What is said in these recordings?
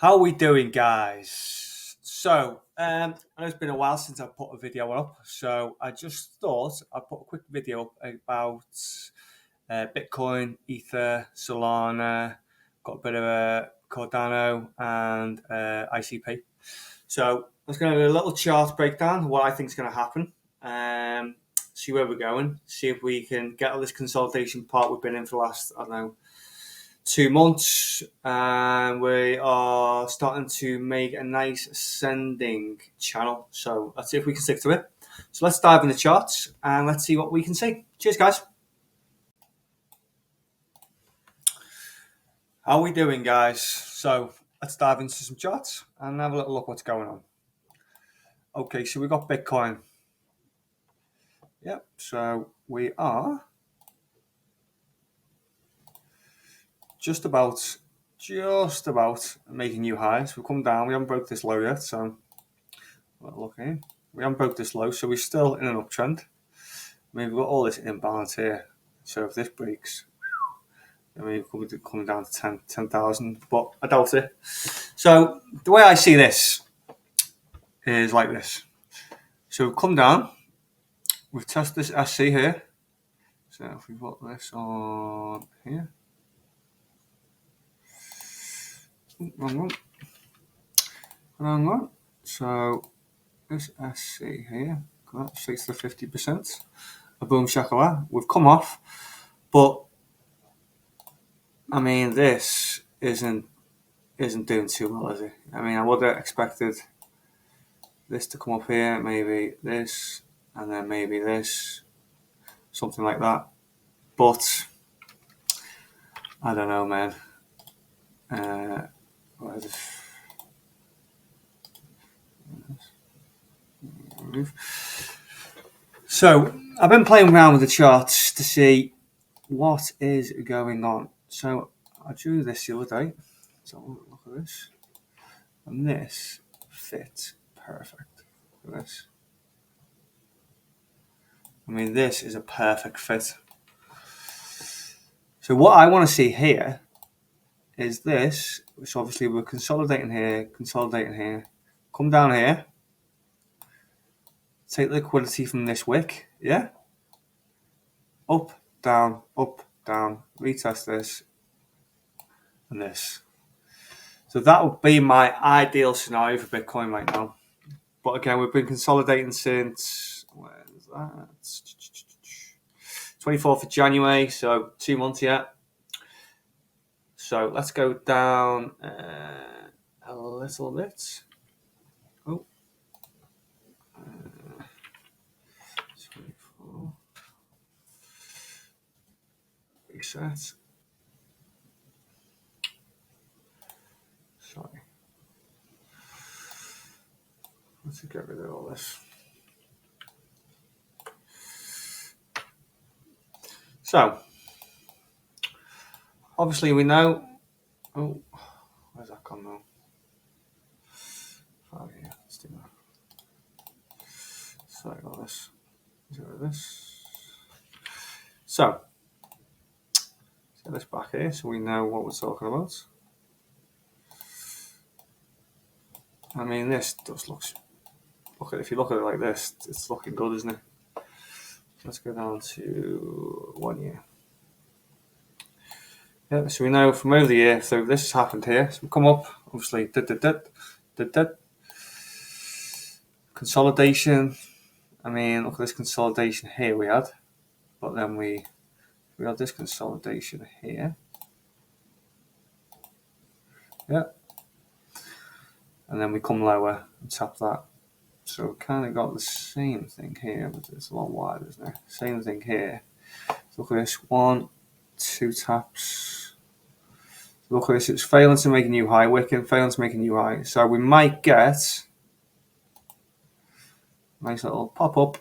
How are we doing, guys? I know it's been a while since I put a video up, so I just thought I'd put a quick video up about Bitcoin, Ether, Solana, got a bit of a Cardano and ICP. So I was going to do a little chart breakdown of what I think is going to happen. See where we're going, see if we can get all this consolidation part we've been in for the last, 2 months, and we are starting to make a nice ascending channel. So let's see if we can stick to it. So let's dive in the charts and let's see what we can see. Cheers, guys. How are we doing, guys? So let's dive into some charts and have a little look what's going on. Okay, so we got Bitcoin. Yep, so we are just about making new highs. We've come down. We haven't broke this low yet, so look here. We haven't broke this low, so we're still in an uptrend. We've got all this imbalance here. So if this breaks, then we're coming down to 10,000, but I doubt it. So the way I see this is like this. So we've come down. We've tested this SC here. So if we put this on here. Wrong one. So this SC here, got 60 to 50%. A boom shakalaka. We've come off, but I mean this isn't doing too well, is it? I mean, I would have expected this to come up here, maybe this, and then maybe this, something like that. But I don't know, man. So I've been playing around with the charts to see what is going on. So I drew this the other day. So look at this. And this fits perfect. Look at this. I mean, this is a perfect fit. So what I want to see here is this, which obviously we're consolidating here, come down here, take liquidity from this wick, yeah? Up, down, retest this, and this. So that would be my ideal scenario for Bitcoin right now. But again, we've been consolidating since, where's that? 24th of January, so 2 months yet. So let's go down a little bit. Oh. 24. Reset. Sorry. Let's get rid of all this. So, obviously we know. Oh, where's that gone now? Oh yeah, let's do that. Sorry about this. Get rid of this. So, let's get this back here so we know what we're talking about. I mean, this just looks. If you look at it like this, it's looking good, isn't it? Let's go down to 1 year. Yeah, so we know from over the year, so this has happened here. So we come up, obviously, consolidation. I mean, look at this consolidation here we had, but then we had this consolidation here. Yeah. And then we come lower and tap that. So we kind of got the same thing here, but it's a lot wider, isn't it? Same thing here. So look at this, 1, 2 taps. Look at this, it's failing to make a new high, wicking, failing to make a new high. So we might get a nice little pop up,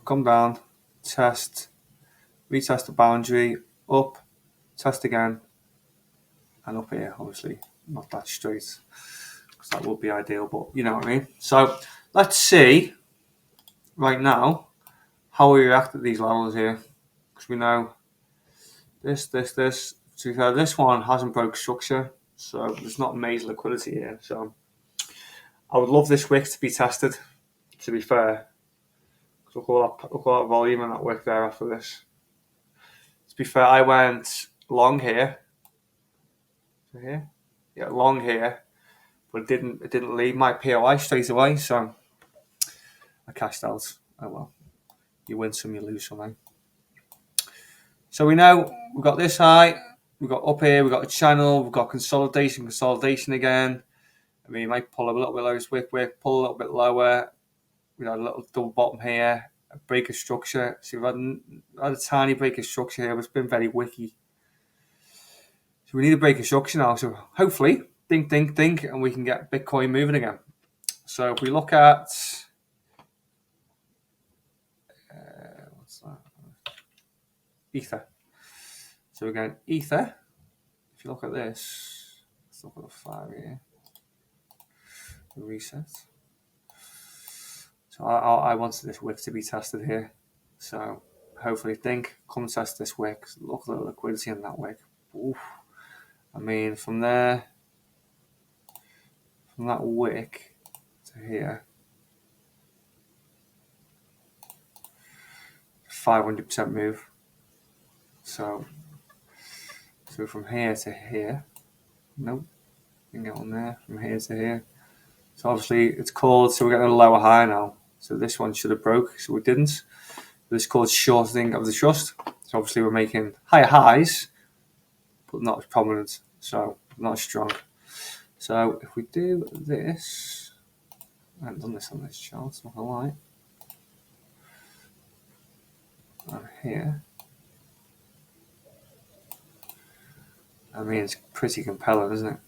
come down, test, retest the boundary, up, test again, and up here, obviously, not that straight, because that would be ideal, but you know what I mean. So let's see right now how we react at these levels here, because we know this. To be fair, this one hasn't broke structure, So there's not major liquidity here. So I would love this wick to be tested, to be fair. Look at all that volume in that wick there after this. To be fair, I went long here. Here? Yeah, long here. But it didn't leave my POI straight away, so I cashed out. Oh well. You win some, you lose some, eh? So we know we've got this high, we've got up here, we've got a channel, we've got consolidation again. I mean, you might pull a little bit lower this wick, pull a little bit lower. We got a little double bottom here, a break of structure. So we've had a tiny break of structure here, but it's been very wicky. So we need a break of structure now. So hopefully, think, and we can get Bitcoin moving again. So if we look at what's that? Ether. So again, Ether. If you look at this, let's look at the 5 here. The reset. So I wanted this wick to be tested here. So hopefully, come test this wick. Look at the liquidity in that wick. Oof. I mean, from that wick to here, 500% move. So from here to here, nope, you can get on there. From here to here. So obviously it's called. So we're getting a lower high now. So this one should have broke. So we didn't. This is called shortening of the trust. So obviously we're making higher highs, but not as prominent. So not as strong. So if we do this, I haven't done this on this chart, so I like. And here, I mean, it's pretty compelling, isn't it?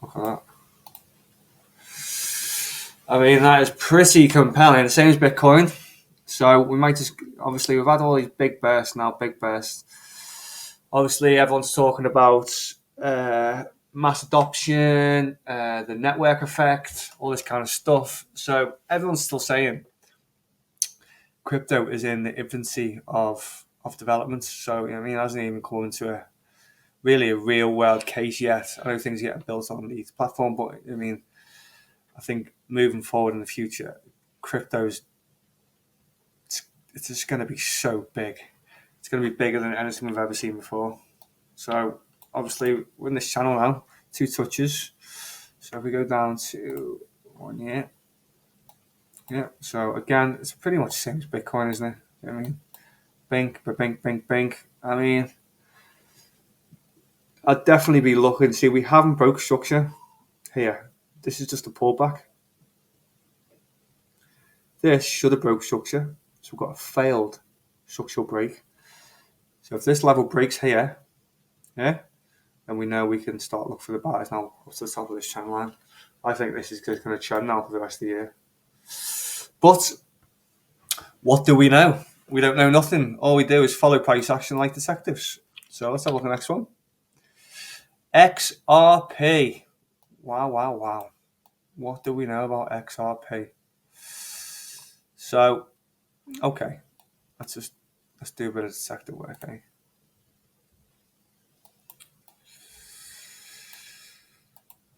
Look at that. I mean, that is pretty compelling. The same as Bitcoin. So we might just, obviously, we've had all these big bursts now, Obviously, everyone's talking about mass adoption, the network effect, all this kind of stuff. So everyone's still saying crypto is in the infancy of development. So, I mean, it hasn't even come into a real world case yet. I know things get built on the platform, but I mean, I think moving forward in the future, crypto's it's just going to be so big. It's going to be bigger than anything we've ever seen before. So obviously we're in this channel now, 2 touches. So if we go down to 1 year, yeah. So again, it's pretty much the same as Bitcoin, isn't it? I mean, bink. I mean, I'd definitely be looking. See, we haven't broke structure here. This is just a pullback. This should have broke structure. So we've got a failed structural break. So if this level breaks here, yeah, then we know we can start looking for the buys now up to the top of this trend line. I think this is going to trend now for the rest of the year. But what do we know? We don't know nothing. All we do is follow price action like detectives. So let's have a look at the next one. XRP. Wow. What do we know about XRP? So, okay. Let's do a bit of detective work, eh?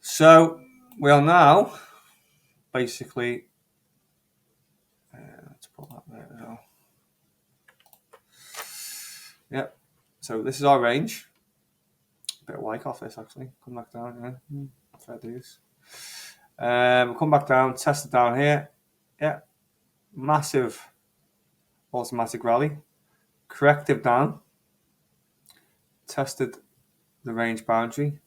So we are now basically let's put that there as well. Yep. So this is our range. A bit of like off this actually. Come back down, yeah. Fair dues. We'll come back down, test it down here. Yeah. Massive automatic rally. Corrective down. Tested the range boundary.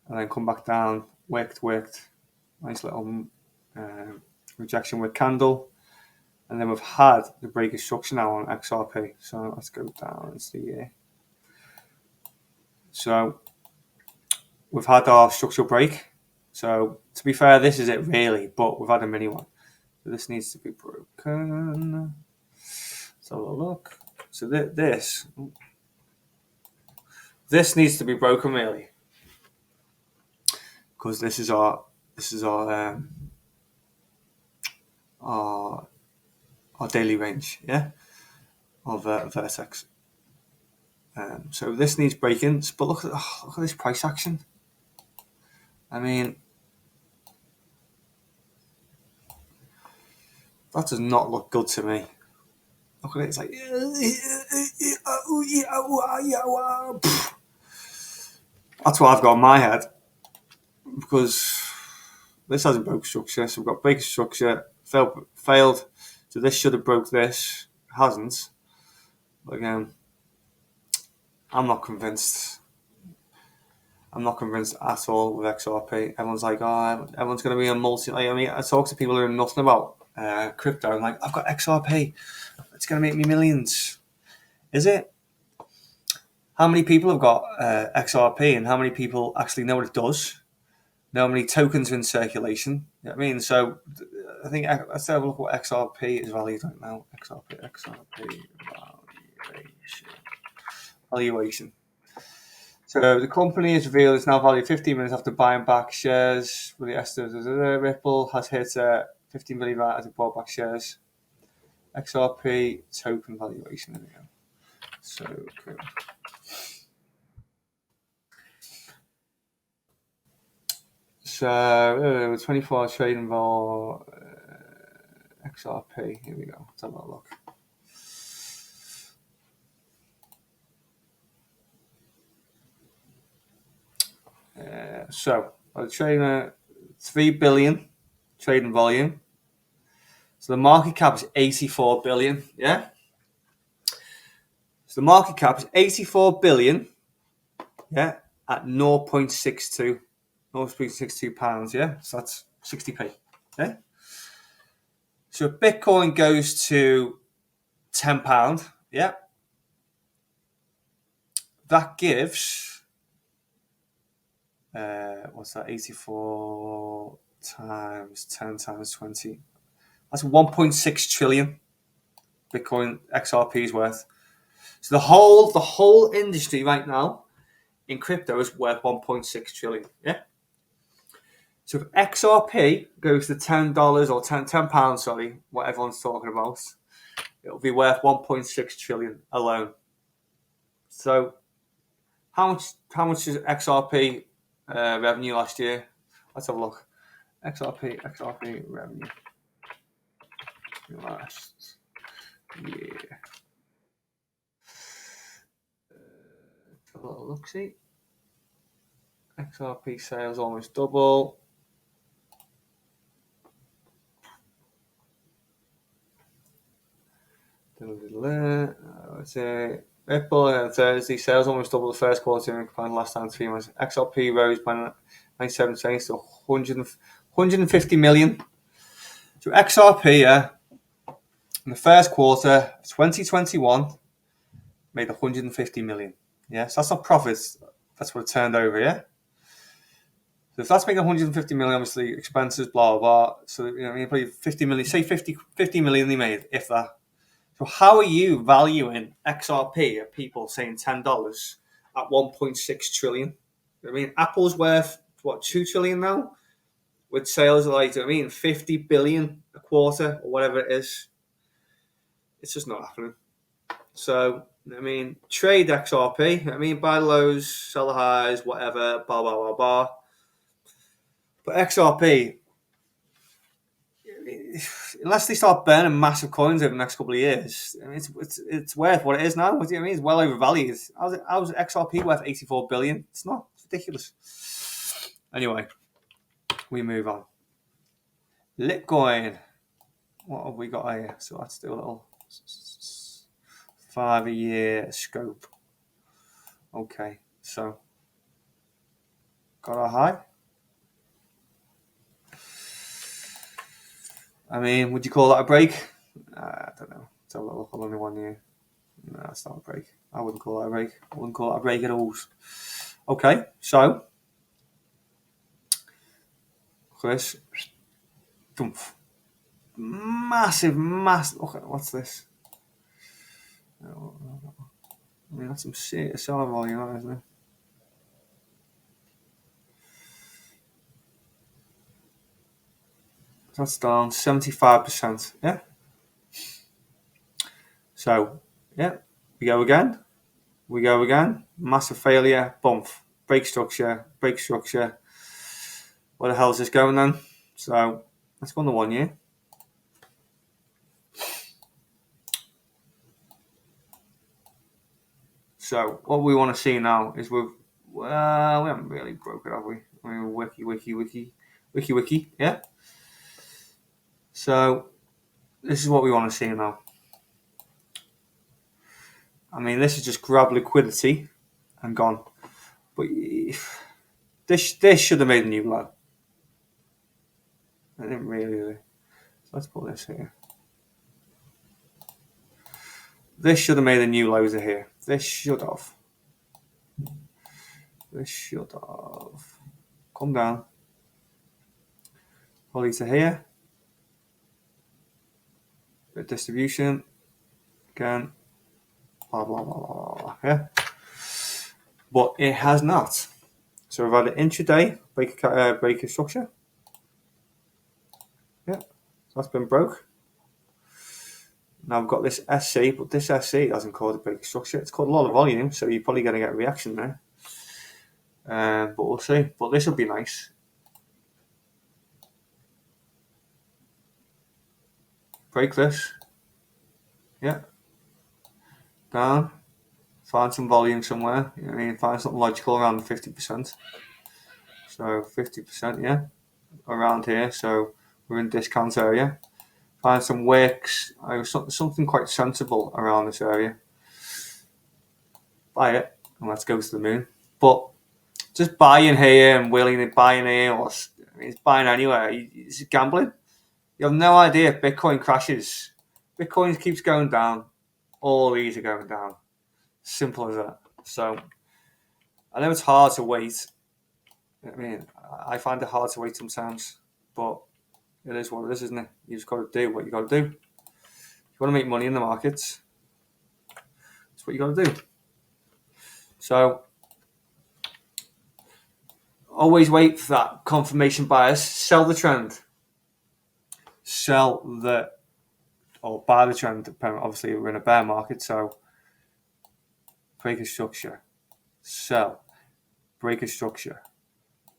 And then come back down, wicked. Nice little rejection with candle. And then we've had the break of structure now on XRP. So let's go down and see here. So we've had our structural break. So to be fair, this is it really, but we've had a mini one. So this needs to be broken. Let's have a look. So this needs to be broken really, because this is our daily range, yeah, of Vertex. So this needs breaking, but look at this price action. I mean, that does not look good to me. Look at it, it's like that's what I've got in my head, because this hasn't broke structure. So we've got break structure, failed. So this should have broke this, hasn't. But again, I'm not convinced. I'm not convinced at all with XRP. Everyone's like, oh, everyone's going to be a multi. Like, I mean, I talk to people who know nothing about crypto. I'm like, I've got XRP. It's going to make me millions. Is it? How many people have got XRP, and how many people actually know what it does? Know how many tokens are in circulation? You know what I mean? So I think let's have a look at what XRP is valued right now. XRP valuation. So the company is revealed it's now valued 15 minutes after buying back shares. With the estimate, Ripple has hit 15 million as it bought back shares. XRP token valuation. There we go. So cool. So 24 trading vol XRP. Here we go. Let's have a look. So trading 3 billion trading volume. So the market cap is 84 billion. Yeah. So the market cap is 84 billion. Yeah, at 0.62 pounds. Yeah, so that's 60p. Yeah. So if Bitcoin goes to £10, yeah, that gives what's that? 84 times 10 times 20. That's 1.6 trillion Bitcoin XRP is worth. So the whole industry right now in crypto is worth 1.6 trillion. Yeah. So if XRP goes to $10 or £10, sorry, what everyone's talking about, it'll be worth 1.6 trillion alone. So how much is XRP revenue last year? Let's have a look. XRP revenue last year. A little look see. XRP sales almost double. Let's say Ripple on Thursday sales almost double the first quarter in the last time 3 months. XRP rose by 97 cents to 150 million. So XRP, yeah, in the first quarter of 2021 made 150 million. Yeah, so that's not profits. That's what it turned over. Yeah. So if that's making 150 million, obviously expenses, blah blah. So you probably 50 million. Say 50 million they made, if that. So how are you valuing XRP at people saying $10 at 1.6 trillion? I mean, Apple's worth what, 2 trillion now, with sales of like 50 billion a quarter or whatever it is. It's just not happening. So I mean, trade XRP. I mean, buy the lows, sell the highs, whatever, blah blah blah blah. But XRP, unless they start burning massive coins over the next couple of years, I mean, it's worth what it is now. What do you mean? It's well overvalued. How's XRP worth 84 billion? It's not. It's ridiculous. Anyway, we move on. Litecoin. What have we got here? So let's do a little 5-year scope. Okay, so got our high. I mean, would you call that a break? I don't know. Let's have a look on only 1 year. No, that's not a break. I wouldn't call that a break. I wouldn't call that a break at all. Okay, so Chris, massive. Look at what's this? I mean, that's some serious selling volume, isn't it? That's down 75%. Yeah. So, yeah, we go again. We go again. Massive failure. Bump. Break structure. Break structure. Where the hell is this going then? So let's go on the 1 year. So what we want to see now is we haven't really broke it, have we? I mean, wiki, yeah. So this is what we want to see now. I mean, this is just grab liquidity and gone. But this should have made a new low. I didn't really. So let's put this here. This should have made a new lows here. This should have. Come down. Pull to here. Bit distribution. Again. Blah, blah, blah, blah, blah. Yeah. But it has not. So we've had an intraday break structure. Yeah. So that's been broke. Now we've got this SC, but this SC hasn't called a break structure. It's called a lot of volume, so you're probably going to get a reaction there. But we'll see. But this will be nice. Break this. Yeah. Down. Find some volume somewhere. You know what I mean? Find something logical around 50%. So 50%, yeah. Around here. So we're in discount area. Find some wicks. Something quite sensible around this area. Buy it. And let's go to the moon. But just buying here and willing to buying here, or it's buying anywhere. It's gambling. You have no idea if Bitcoin crashes. Bitcoin keeps going down. All these are going down. Simple as that. So I know it's hard to wait. I mean, I find it hard to wait sometimes, but it is what it is, isn't it? You just got to do what you got to do. If you want to make money in the markets, that's what you got to do. So always wait for that confirmation bias. Sell the trend. Buy the trend. Obviously, we're in a bear market, so break a structure. Sell. Break a structure.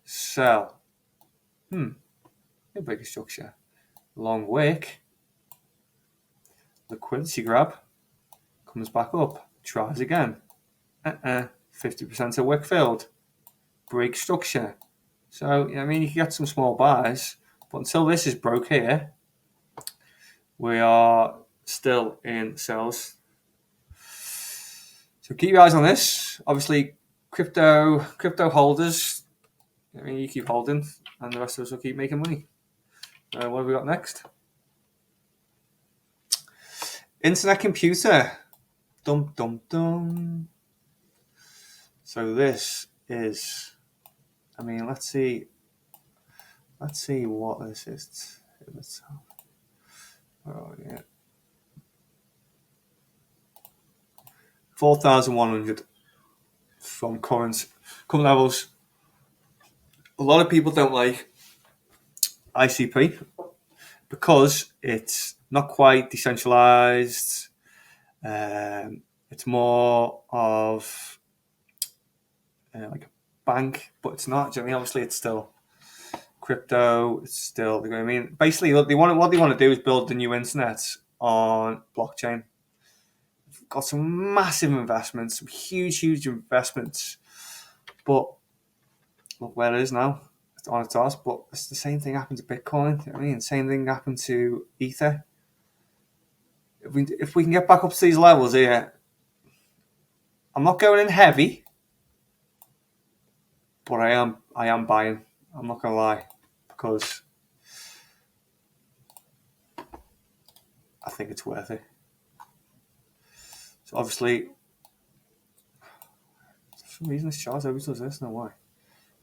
Sell. Break a structure. Long wick. Liquidity grab. Comes back up. Tries again. 50% of wick filled. Break structure. So, I mean, you can get some small buys, but until this is broke here, we are still in sells. So keep your eyes on this. Obviously, crypto holders, I mean, you keep holding, and the rest of us will keep making money. What have we got next? Internet computer. Dum dum dum. So this is, I mean, let's see what this is. Oh yeah, 4,100 from current levels. A lot of people don't like ICP because it's not quite decentralized. It's more of like a bank, but it's not. Do you know what I mean? Obviously, it's still crypto. It's still, you know what I mean? Basically, what they want to do is build the new internet on blockchain. We've got some massive investments, some huge investments, but look where it is now. It's on its arse, but it's the same thing happened to Bitcoin. You know what I mean, same thing happened to Ether. If we can get back up to these levels here, I'm not going in heavy, but I am buying. I'm not gonna lie, because I think it's worth it. So obviously, for some reason this chart always does this. No why.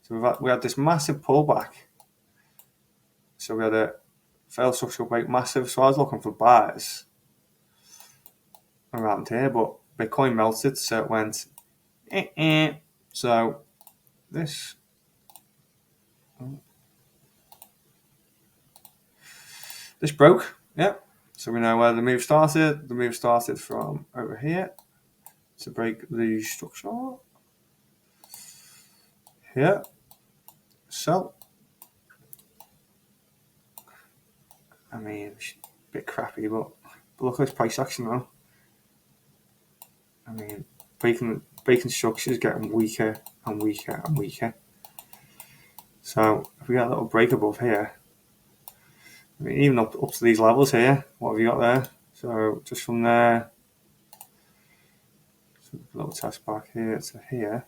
So we had this massive pullback. So we had a failed structural break, massive. So I was looking for buys around here, but Bitcoin melted, so it went. So this. This broke, yeah. So we know where the move started. The move started from over here. to break the structure here. Sell. I mean, a bit crappy, but look at this price action now. I mean, breaking structures getting weaker and weaker and weaker. So if we get a little break above here, I mean, even up to these levels here, what have you got there? So just from there, so a little test back here to here.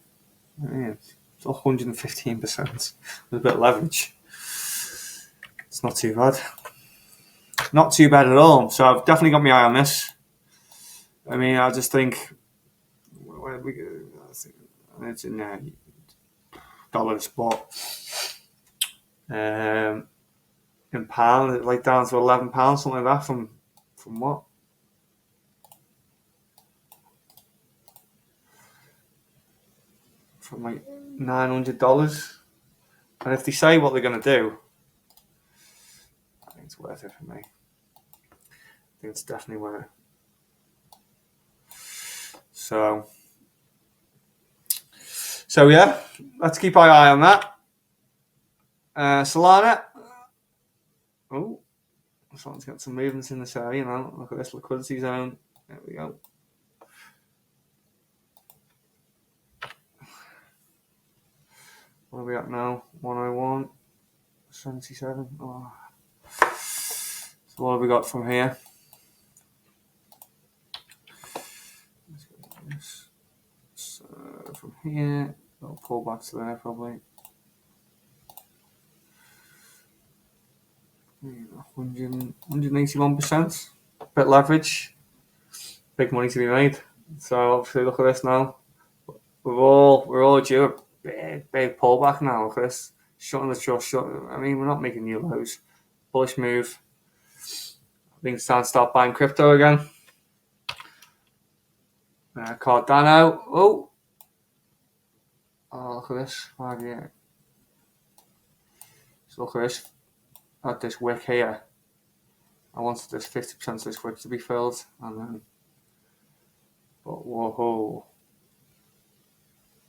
I mean, it's 115% with a bit of leverage. It's not too bad. Not too bad at all. So I've definitely got my eye on this. I mean, I just think it's in dollars, but in pounds, it's like down to £11, something like that. From what? From like $900. And if they say what they're going to do, I think it's worth it for me. I think it's definitely worth it. So yeah, let's keep our eye on that. Solana. Oh, someone's got some movements in this area now. Look at this liquidity zone. There we go. What are we at now? 101, 77. Oh. So what have we got from here? Let's go like this. So from here, it'll pull back to there probably. 181%. Bit leverage. Big money to be made. So obviously look at this now. We're all due a big pullback now. Look at this. Shutting the trust. I mean, we're not making new lows. Bullish move. I think it's time to start buying crypto again. Cardano. Oh, look at this. 5 year. So look at this. At this wick here. I wanted this 50% of this wick to be filled, and then. But whoa.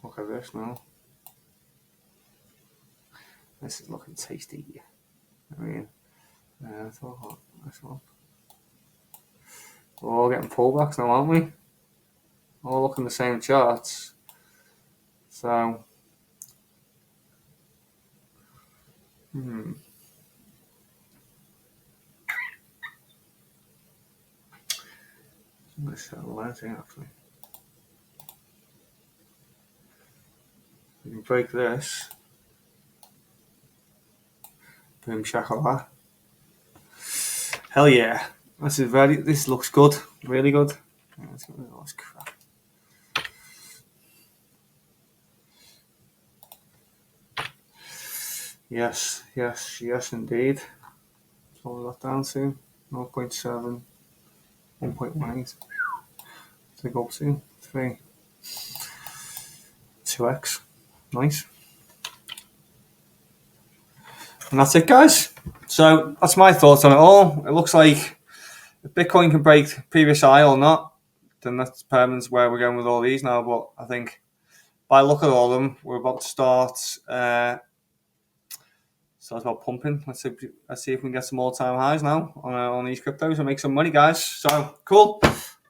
Look at this now. This is looking tasty. I mean, this one. We're all getting pullbacks now, aren't we? All looking the same charts. So, I'm going to sell the last thing actually. We can break this. Boom shakalaka. Hell yeah. This looks good. Really good. Yeah, it's got all this crap. Yes, indeed. Slow that down to 0.7, 1.18. To go to 3, 2x. Nice. And that's it, guys. So that's my thoughts on it all. It looks like if Bitcoin can break previous high or not, then that determines where we're going with all these now. But I think by look at all of them, we're about to start about pumping. Let's see if we can get some all-time highs now on these cryptos and make some money, guys. So cool.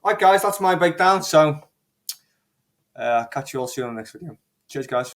All right, guys, that's my breakdown. So catch you all soon on the next video. Cheers, guys.